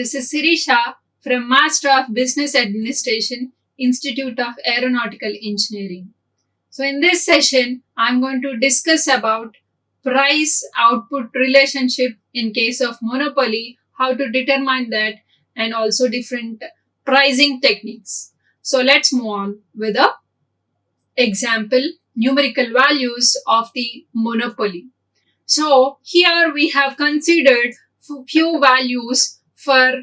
This is Shireesha from Master of Business Administration, Institute of Aeronautical Engineering. So in this session, I'm going to discuss about price-output relationship in case of monopoly, how to determine that, and also different pricing techniques. So let's move on with the example numerical values of the monopoly. So here we have considered few values for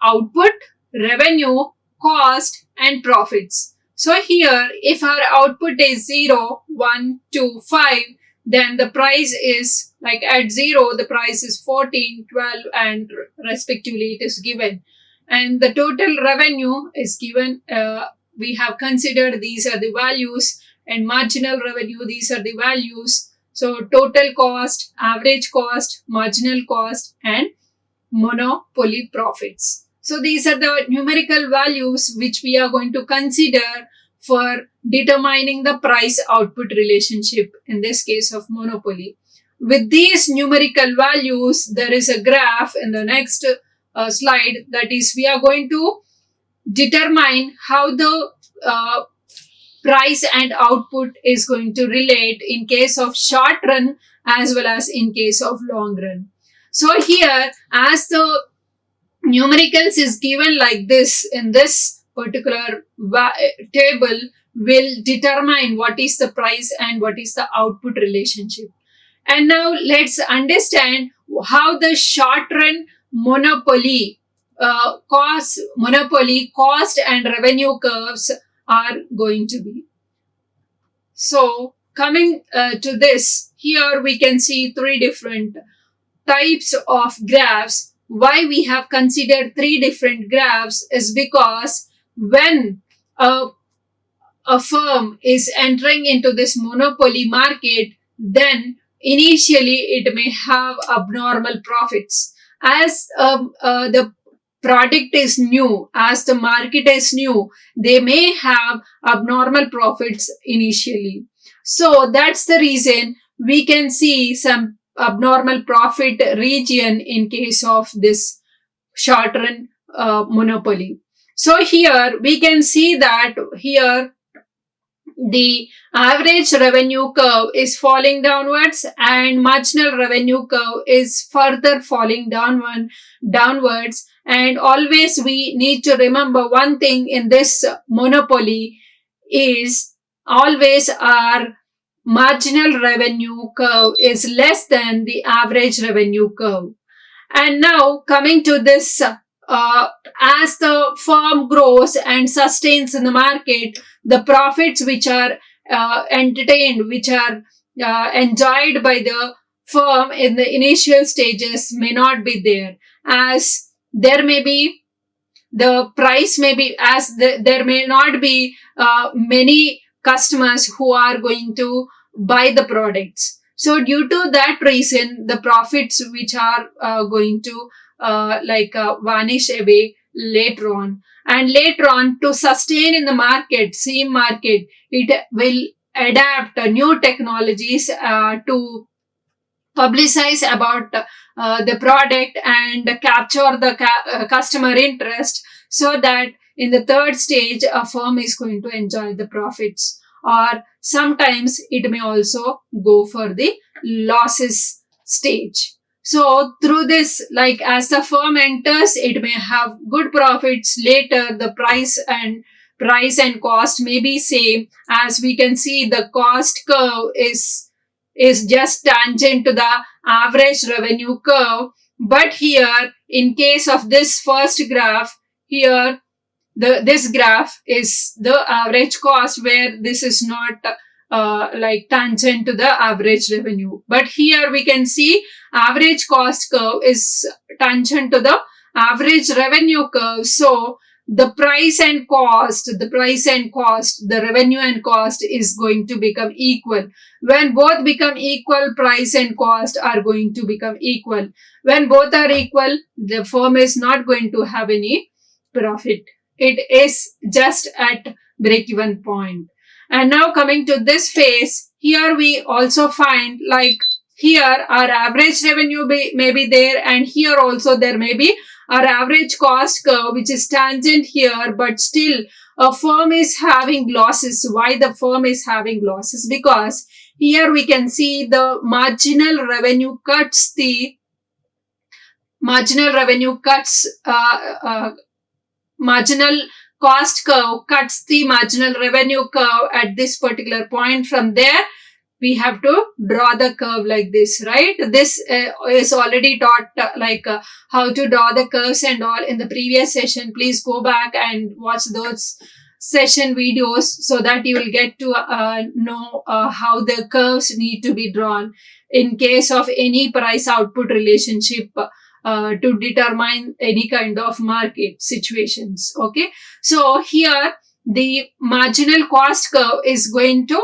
output, revenue, cost, and profits. So here, if our output is 0, 1, 2, 5, then the price is like at 0, the price is 14, 12, and respectively it is given. And the total revenue is given, we have considered these are the values, and marginal revenue, these are the values. So total cost, average cost, marginal cost, and monopoly profits. So these are the numerical values which we are going to consider for determining the price output relationship in this case of monopoly. With these numerical values, there is a graph in the next slide, that is we are going to determine how the price and output is going to relate in case of short run as well as in case of long run. So here, as the numericals is given like this in this particular table, will determine what is the price and what is the output relationship. And now let's understand how the short run monopoly cost and revenue curves are going to be. So coming to this, here we can see three different types of graphs. Why we have considered three different graphs is because when a firm is entering into this monopoly market, then initially it may have abnormal profits. As the product is new, as the market is new, they may have abnormal profits initially. So that's the reason we can see some abnormal profit region in case of this short run monopoly. So here we can see that here the average revenue curve is falling downwards and marginal revenue curve is further falling downwards. And always we need to remember one thing in this monopoly is always our marginal revenue curve is less than the average revenue curve. And now coming to this, as the firm grows and sustains in the market, the profits which are entertained, which are enjoyed by the firm in the initial stages may not be there, as there may be the price may be, as there may not be many customers who are going to buy the products. So due to that reason, the profits which are going to vanish away later on. And later on, to sustain in the market, same market, it will adapt new technologies to publicize about the product and capture the customer interest, so that in the third stage, a firm is going to enjoy the profits. Or sometimes it may also go for the losses stage. So through this, like as the firm enters, it may have good profits. Later, the price and cost may be same. As we can see, the cost curve is just tangent to the average revenue curve. But here, in case of this first graph, here this graph is the average cost, where this is not tangent to the average revenue. But here we can see average cost curve is tangent to the average revenue curve. So the price and cost, the revenue and cost is going to become equal. When both become equal, price and cost are going to become equal. When both are equal, the firm is not going to have any profit. It is just at break-even point. And now coming to this phase, here we also find like here our average revenue may be there, and here also there may be our average cost curve, which is tangent here, but still a firm is having losses. Why the firm is having losses? Because here we can see the marginal revenue cuts marginal cost curve cuts the marginal revenue curve at this particular point. From there, we have to draw the curve like this, right? This is already taught how to draw the curves and all in the previous session. Please go back and watch those session videos so that you will get to know how the curves need to be drawn in case of any price output relationship to determine any kind of market situations. Okay, so here the marginal cost curve is going to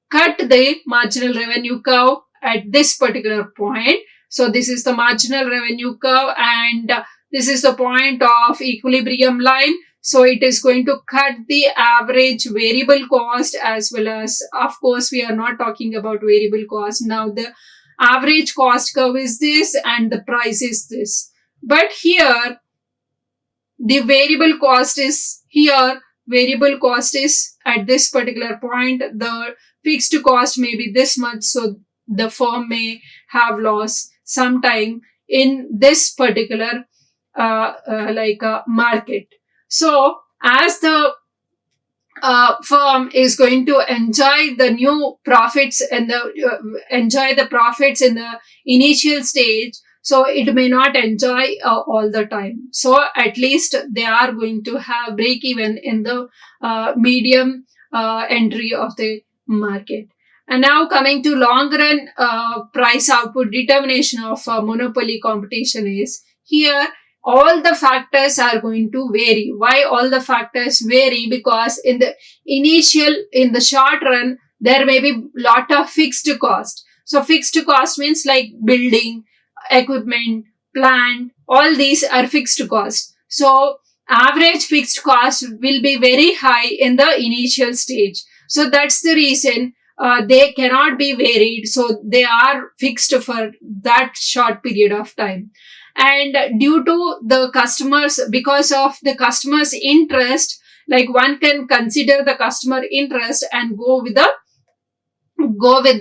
cut the marginal revenue curve at this particular point. So this is the marginal revenue curve, and this is the point of equilibrium line. So it is going to cut the average variable cost, as well as, of course, we are not talking about variable cost. Now the average cost curve is this and the price is this. But here the variable cost is here. Variable cost is at this particular point. The fixed cost may be this much. So the firm may have loss sometime in this particular market. So as the firm is going to enjoy the new profits and enjoy the profits in the initial stage, so it may not enjoy all the time. So at least they are going to have break even in the medium entry of the market. And now coming to long run price output determination of monopoly competition is here. All the factors are going to vary. Why all the factors vary? Because in the short run, there may be lot of fixed cost. So fixed cost means like building, equipment, plant, all these are fixed costs. So average fixed cost will be very high in the initial stage. So that's the reason they cannot be varied. So they are fixed for that short period of time. And due to the customers, because of the customer's interest, like one can consider the customer interest and go with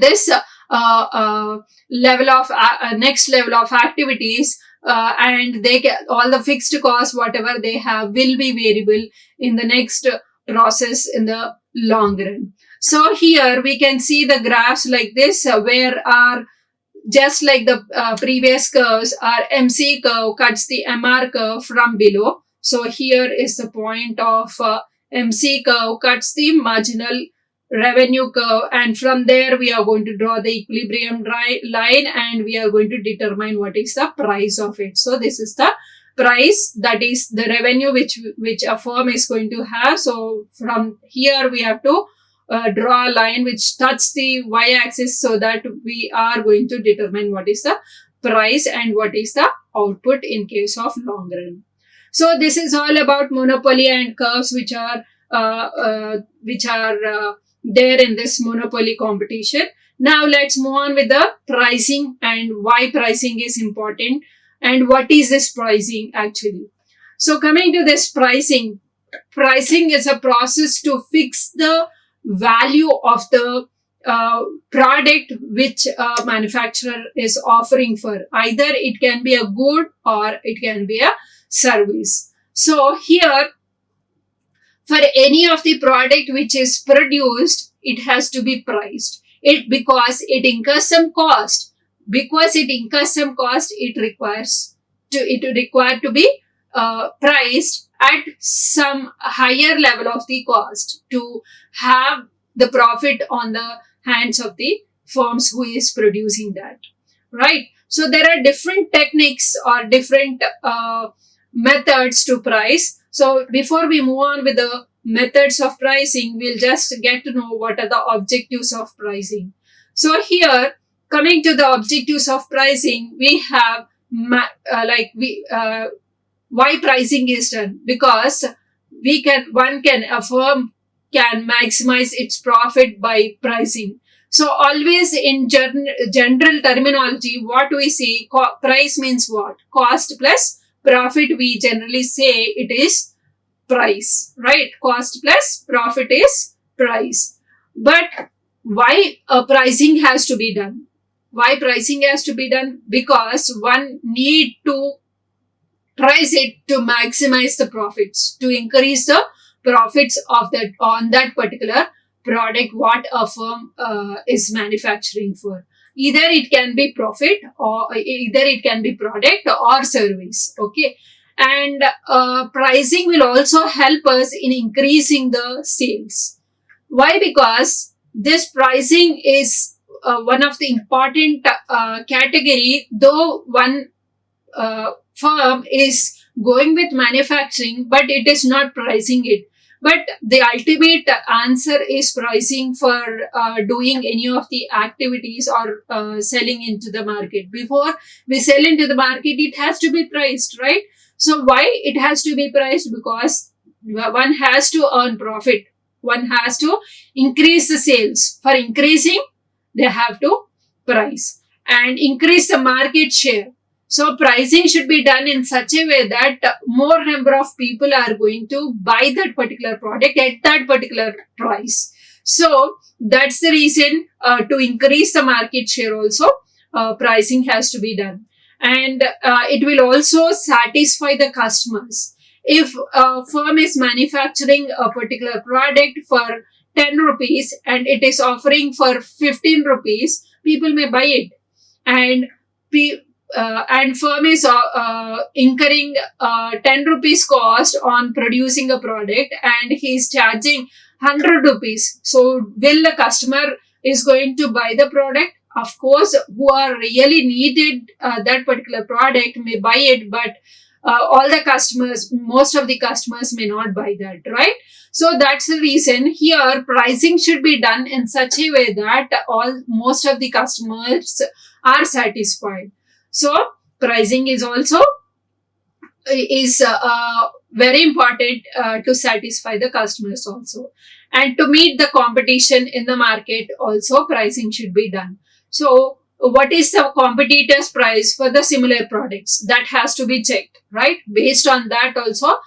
this level of next level of activities, and they get all the fixed costs, whatever they have, will be variable in the next process in the long run. So here we can see the graphs like this, where our just like the previous curves, our MC curve cuts the MR curve from below. So here is the point of MC curve cuts the marginal revenue curve, and from there we are going to draw the equilibrium line, and we are going to determine what is the price of it. So this is the price, that is the revenue which a firm is going to have. So from here we have to draw a line which touches the y-axis, so that we are going to determine what is the price and what is the output in case of long run. So this is all about monopoly and curves which are there in this monopoly competition. Now let's move on with the pricing and why pricing is important and what is this pricing actually. So coming to this pricing is a process to fix the value of the product which a manufacturer is offering for. Either it can be a good or it can be a service. So here, for any of the product which is produced, it has to be priced. Because it incurs some cost. Because it incurs some cost, it requires to be priced at some higher level of the cost to have the profit on the hands of the firms who is producing that, right? So there are different techniques or different methods to price. So before we move on with the methods of pricing, we'll just get to know what are the objectives of pricing. So here, coming to the objectives of pricing, we have why pricing is done, because a firm can maximize its profit by pricing. So always in general terminology, what we see, price means what? Cost plus profit, we generally say it is price, right? Cost plus profit is price. But why pricing has to be done? Why pricing has to be done? Because one need to price it to maximize the profits, to increase the profits of that on that particular product what a firm is manufacturing for. Either it can be profit, or either it can be product or service. Okay. And pricing will also help us in increasing the sales. Why? Because this pricing is one of the important category, though one firm is going with manufacturing, but it is not pricing it. But the ultimate answer is pricing for doing any of the activities or selling into the market. Before we sell into the market, it has to be priced, right? So why it has to be priced? Because one has to earn profit. One has to increase the sales. For increasing, they have to price and increase the market share. So pricing should be done in such a way that more number of people are going to buy that particular product at that particular price. So that's the reason to increase the market share also, pricing has to be done. And it will also satisfy the customers. If a firm is manufacturing a particular product for 10 rupees and it is offering for 15 rupees, people may buy it. And firm is incurring 10 rupees cost on producing a product and he is charging 100 rupees. So will the customer is going to buy the product? Of course, who are really needed that particular product may buy it, but all the customers, most of the customers may not buy that, right? So that's the reason here pricing should be done in such a way that most of the customers are satisfied. So pricing is also very important to satisfy the customers also. And to meet the competition in the market also, pricing should be done. So what is the competitor's price for the similar products? That has to be checked, right? Based on that also,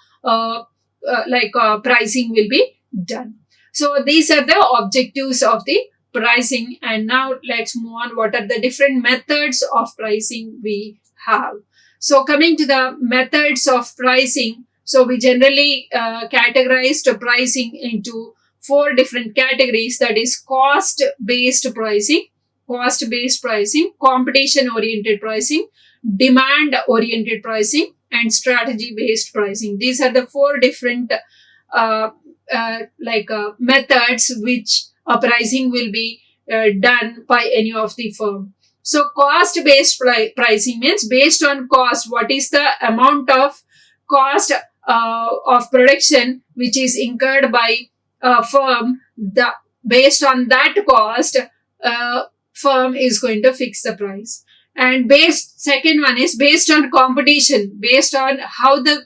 pricing will be done. So these are the objectives of the pricing. And now let's move on. What are the different methods of pricing we have? So coming to the methods of pricing, so we generally categorize the pricing into 4 different categories. That is cost-based pricing, competition-oriented pricing, demand-oriented pricing, and strategy-based pricing. These are the 4 different methods which pricing will be done by any of the firm. So cost-based pricing means based on cost, what is the amount of cost of production which is incurred by a firm. Based on that cost, firm is going to fix the price. And second one is based on competition, based on how the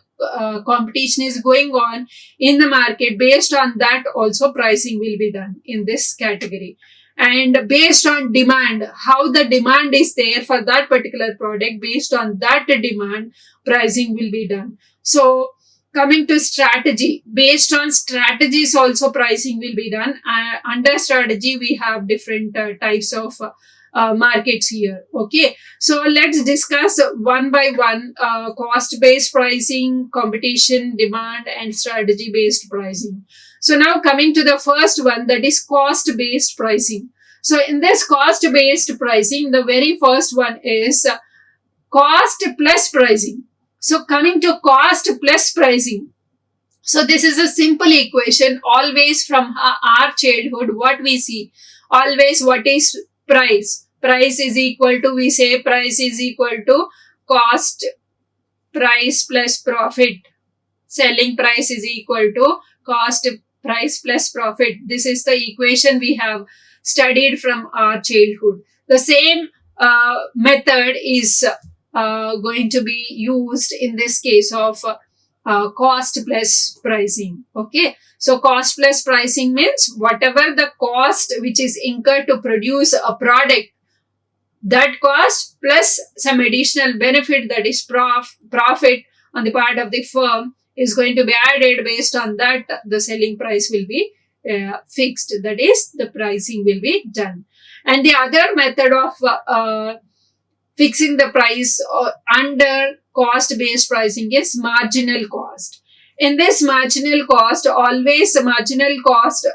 competition is going on in the market. Based on that also pricing will be done in this category. And based on demand, how the demand is there for that particular product, based on that demand, pricing will be done. So coming to strategy, based on strategies also pricing will be done. Under strategy, we have different types of markets here. Okay, so let's discuss one by one: cost-based pricing, competition, demand, and strategy-based pricing. So now coming to the first one, that is cost-based pricing. So in this cost-based pricing, the very first one is cost plus pricing. So coming to cost plus pricing. So this is a simple equation. Always from our childhood, what we see, always what is price? Price is equal to, we say price is equal to cost price plus profit. Selling price is equal to cost price plus profit. This is the equation we have studied from our childhood. The same method is going to be used in this case of cost plus pricing. Okay, so cost plus pricing means whatever the cost which is incurred to produce a product, that cost plus some additional benefit, that is profit, on the part of the firm is going to be added. Based on that, the selling price will be fixed. That is, the pricing will be done. And the other method of fixing the price under cost based pricing is marginal cost. In this marginal cost, always a marginal cost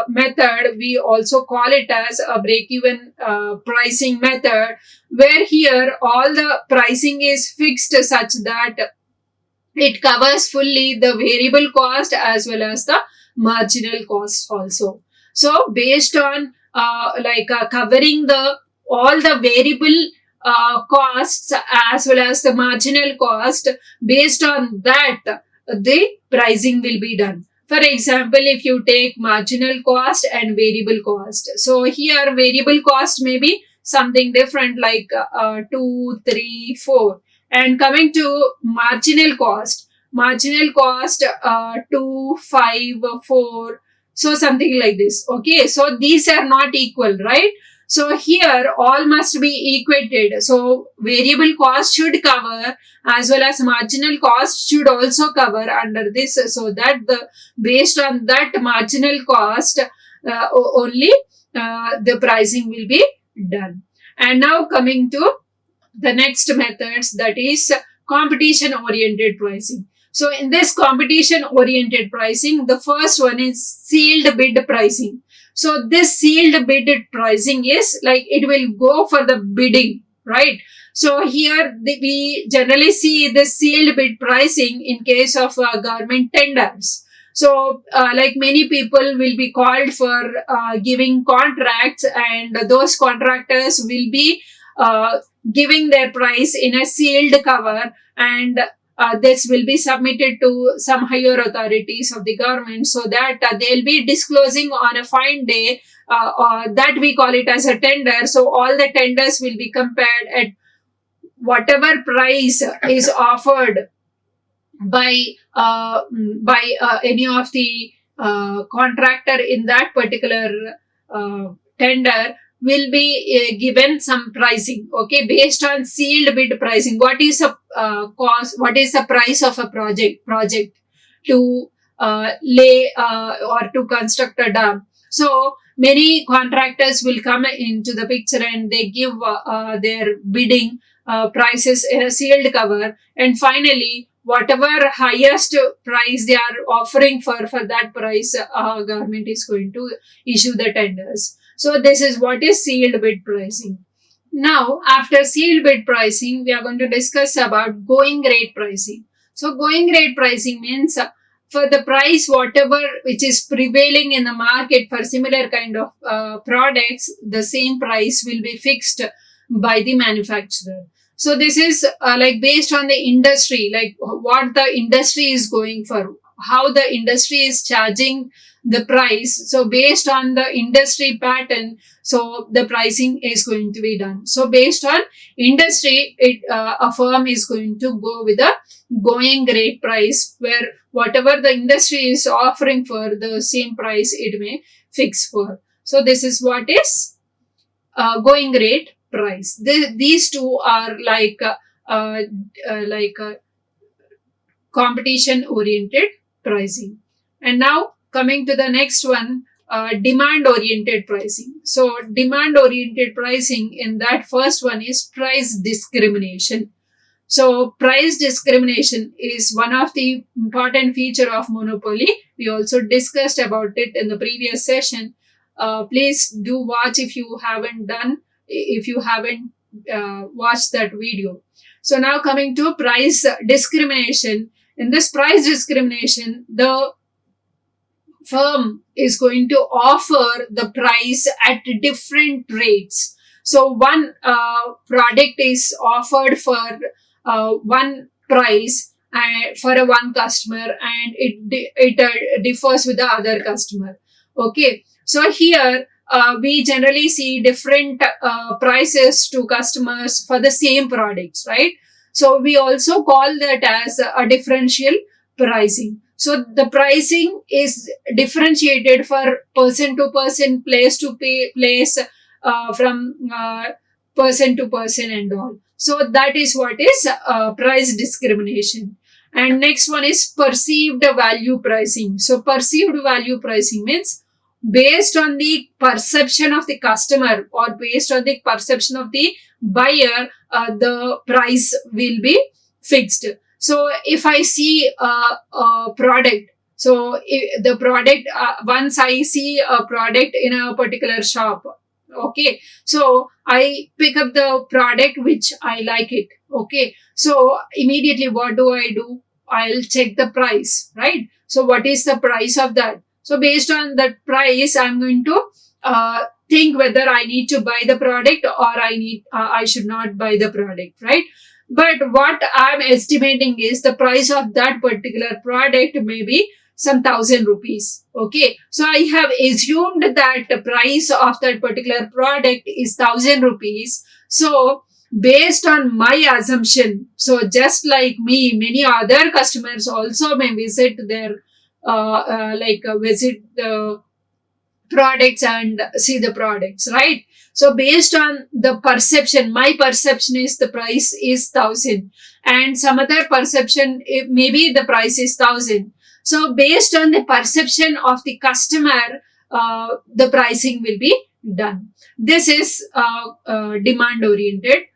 method, we also call it as a break even pricing method, where here all the pricing is fixed such that it covers fully the variable cost as well as the marginal cost also. So based on covering the all the variable costs as well as the marginal cost, based on that the pricing will be done. For example, if you take marginal cost and variable cost, so here variable cost may be something different like 2, 3, 4. And coming to marginal cost 2, 5, 4, so something like this. Okay, so these are not equal, right? So here all must be equated. So variable cost should cover as well as marginal cost should also cover under this, so that the based on that marginal cost only the pricing will be done. And now coming to the next methods, that is competition oriented pricing. So in this competition oriented pricing, the first one is sealed bid pricing. So this sealed bid pricing is like it will go for the bidding, right? So here we generally see the sealed bid pricing in case of government tenders. So like many people will be called for giving contracts, and those contractors will be giving their price in a sealed cover, and this will be submitted to some higher authorities of the government, so that they'll be disclosing on a fine day that we call it as a tender. So all the tenders will be compared at whatever price is offered by any of the contractor in that particular tender, will be given some pricing, okay, based on sealed bid pricing. What is a cost, what is the price of a project to lay or to construct a dam. So many contractors will come into the picture and they give their bidding prices in a sealed cover, and finally whatever highest price they are offering for that price, government is going to issue the tenders. So this is what is sealed bid pricing. Now, after sealed bid pricing, we are going to discuss about going rate pricing. So going rate pricing means for the price whatever which is prevailing in the market for similar kind of products, the same price will be fixed by the manufacturer. So this is like based on the industry, like what the industry is going for, how the industry is charging the price. So based on the industry pattern, so the pricing is going to be done. So based on industry, a firm is going to go with a going rate price, where whatever the industry is offering for the same price, it may fix for. So this is what is going rate price. These two are like competition oriented pricing. And now coming to the next one, demand oriented pricing. So demand oriented pricing, in that first one is price discrimination. So price discrimination is one of the important feature of monopoly. We also discussed about it in the previous session. Please do watch if you haven't watched that video. So now coming to price discrimination. In this price discrimination, the firm is going to offer the price at different rates. So one product is offered for one price for a one customer, and it differs with the other customer. Okay, so here we generally see different prices to customers for the same products, right? So we also call that as a differential pricing. So the pricing is differentiated for person to person, place to place, from person to person and all. So that is what is price discrimination. And next one is perceived value pricing. So perceived value pricing means based on the perception of the customer or based on the perception of the buyer, the price will be fixed. So if I see a product, so the product, once I see a product in a particular shop, okay, so I pick up the product which I like it, okay, so immediately what do? I'll check the price, right? So what is the price of that? So based on that price, I'm going to think whether I need to buy the product or I should not buy the product, right? But what I'm estimating is the price of that particular product may be some 1,000 rupees. Okay, so I have assumed that the price of that particular product is 1,000 rupees. So based on my assumption, so just like me, many other customers also may visit their visit the products and see the products, right? So based on the perception, my perception is the price is 1,000, and some other perception maybe the price is 1,000. So based on the perception of the customer, the pricing will be done. This is demand oriented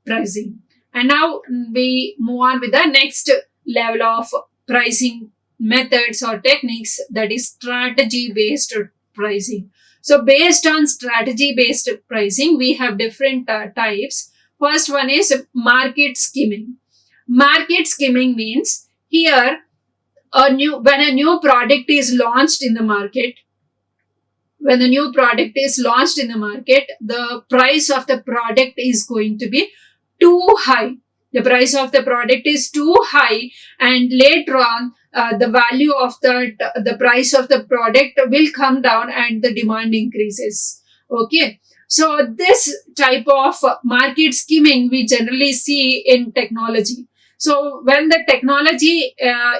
pricing. And now we move on with the next level of pricing methods or techniques, that is strategy based pricing. So based on strategy based pricing, we have different types. First one is market skimming. Market skimming means here when a new product is launched in the market, when a new product is launched in the market, the price of the product is going to be too high. The price of the product is too high, and later on, the value of the price of the product will come down and the demand increases. Okay. So this type of market skimming we generally see in technology. So when the technology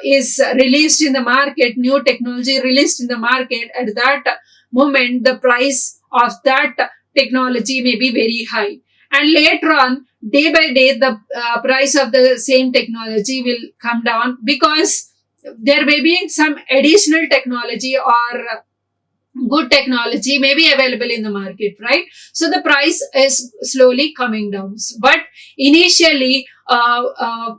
is released in the market, new technology released in the market, at that moment, the price of that technology may be very high. And later on, day by day, the price of the same technology will come down because there may be some additional technology or good technology may be available in the market, right? So the price is slowly coming down. But initially,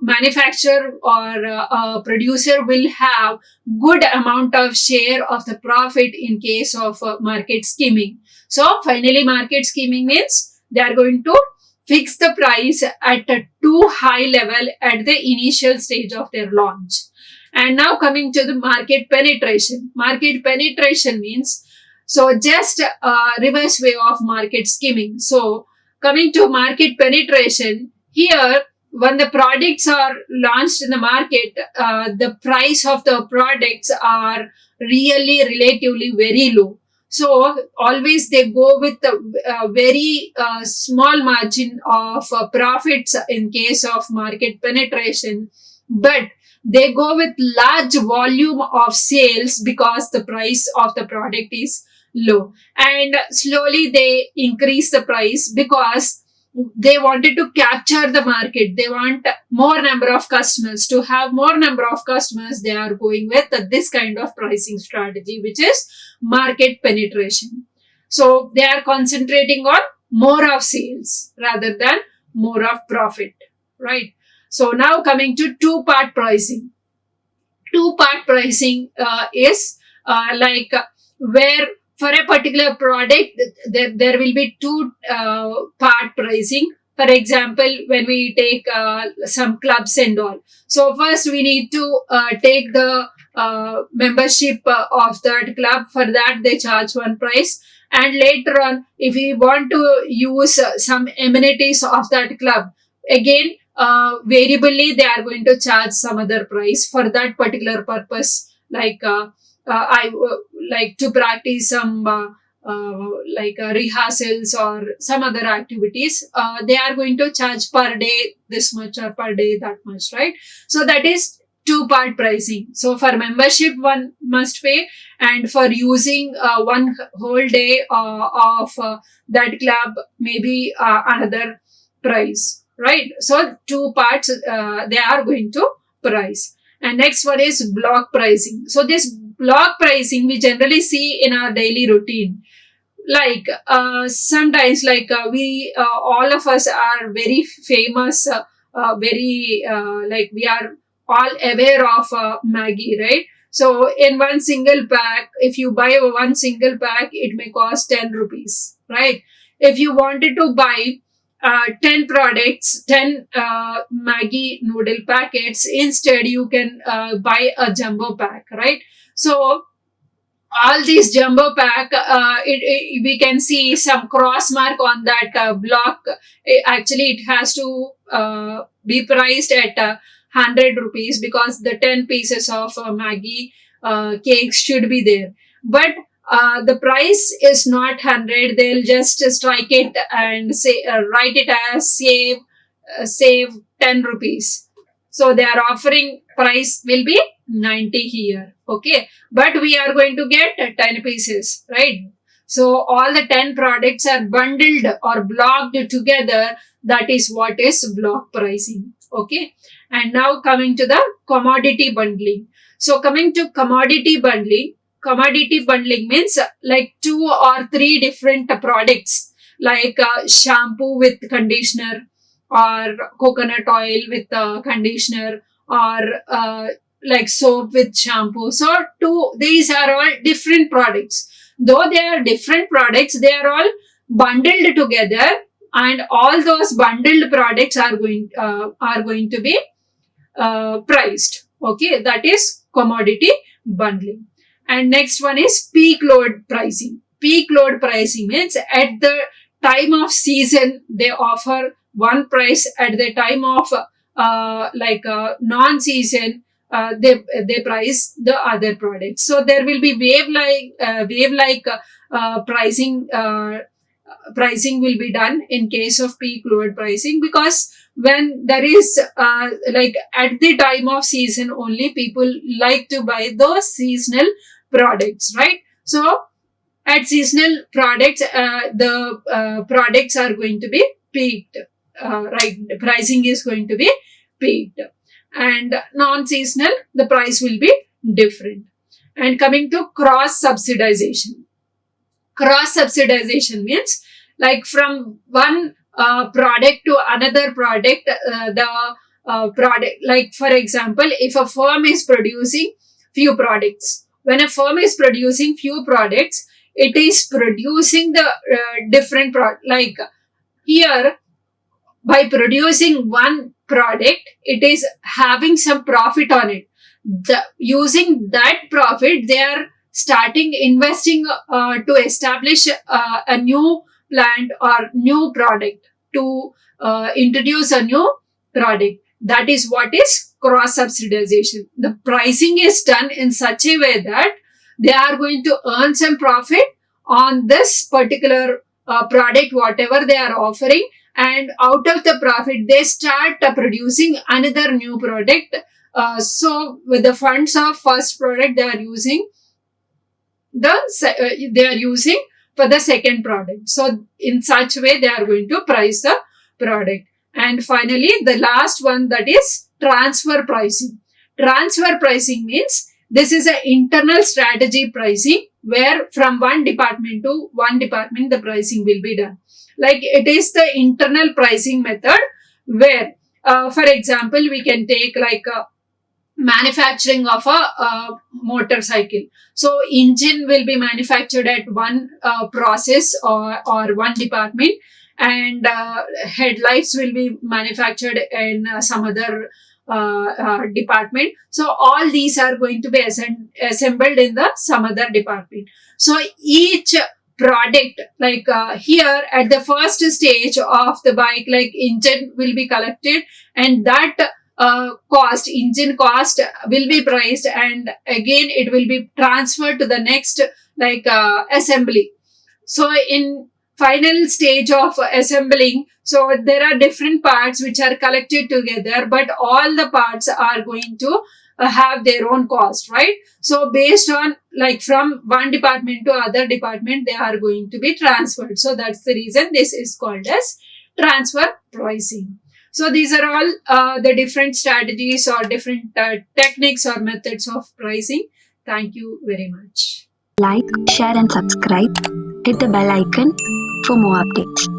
manufacturer or a producer will have good amount of share of the profit in case of market skimming. So finally, market skimming means they are going to fix the price at a too high level at the initial stage of their launch. And now coming to the market penetration. Market penetration means, so just a reverse way of market skimming. So coming to market penetration, here when the products are launched in the market, the price of the products are really relatively very low. So always they go with a very small margin of profits in case of market penetration, but they go with large volume of sales because the price of the product is low, and slowly they increase the price because they wanted to capture the market. They want more number of customers. To have more number of customers, they are going with this kind of pricing strategy, which is market penetration. So they are concentrating on more of sales rather than more of profit, right? So now coming to two-part pricing. Two-part pricing is where for a particular product, there will be two-part pricing. For example, when we take some clubs and all. So first we need to take the membership of that club. For that, they charge one price. And later on, if we want to use some amenities of that club, again, variably, they are going to charge some other price for that particular purpose. I like to practice some rehearsals or some other activities. They are going to charge per day this much or per day that much, right? So that is two-part pricing. So for membership, one must pay, and for using one whole day of that club, maybe another price, right? So two parts they are going to price. And next one is block pricing. So this block pricing we generally see in our daily routine. Like sometimes, like we all of us are very famous, very like we are all aware of Maggie, right? So in one single pack, if you buy one single pack, it may cost 10 rupees, right? If you wanted to buy 10 products, 10 Maggie noodle packets, instead you can buy a jumbo pack, right? So all these jumbo pack, we can see some cross mark on that block. Actually, it has to be priced at 100 rupees, because the 10 pieces of Maggie cakes should be there. But the price is not 100. They'll just strike it and say write it as save 10 rupees. So they are offering price will be 90 here. Okay. But we are going to get 10 pieces, right? So all the 10 products are bundled or blocked together. That is what is block pricing. Okay. And now coming to the commodity bundling. So coming to commodity bundling means like 2 or 3 different products, like shampoo with conditioner, or coconut oil with conditioner, or like soap with shampoo. So these are all different products. Though they are different products, they are all bundled together, and all those bundled products are going to be priced. Okay, that is commodity bundling. And next one is peak load pricing. Peak load pricing means at the time of season they offer one price, at the time of non-season they price the other products. So there will be wave like pricing will be done in case of peak load pricing, because when there is like at the time of season only people like to buy those seasonal products, right? So at seasonal products, the products are going to be peaked, right? Pricing is going to be peaked. And non-seasonal, the price will be different. And coming to cross subsidization. Cross subsidization means like from one product to another product, the product, like for example, if a firm is producing few products, when a firm is producing few products, it is producing the different product. Like here, by producing one product, it is having some profit on it. Using that profit, they are starting investing to establish a new plant or new product, to introduce a new product. That is what is cross subsidization. The pricing is done in such a way that they are going to earn some profit on this particular product, whatever they are offering, and out of the profit they start producing another new product. So with the funds of first product, they are using for the second product. So in such way they are going to price the product. And finally, the last one, that is transfer pricing. Transfer pricing means this is an internal strategy pricing, where from one department to one department the pricing will be done. Like it is the internal pricing method, where for example we can take like manufacturing of a motorcycle. So engine will be manufactured at one process or one department, and headlights will be manufactured in some other department. So all these are going to be assembled in the some other department. So each product, like here at the first stage of the bike, like engine will be collected, and that engine cost will be priced, and again it will be transferred to the next like assembly. So in final stage of assembling, so there are different parts which are collected together, but all the parts are going to have their own cost, right? So based on like from one department to other department, they are going to be transferred. So that's the reason this is called as transfer pricing. So these are all the different strategies or different techniques or methods of pricing. Thank you very much. Like, share, and subscribe. Hit the bell icon for more updates.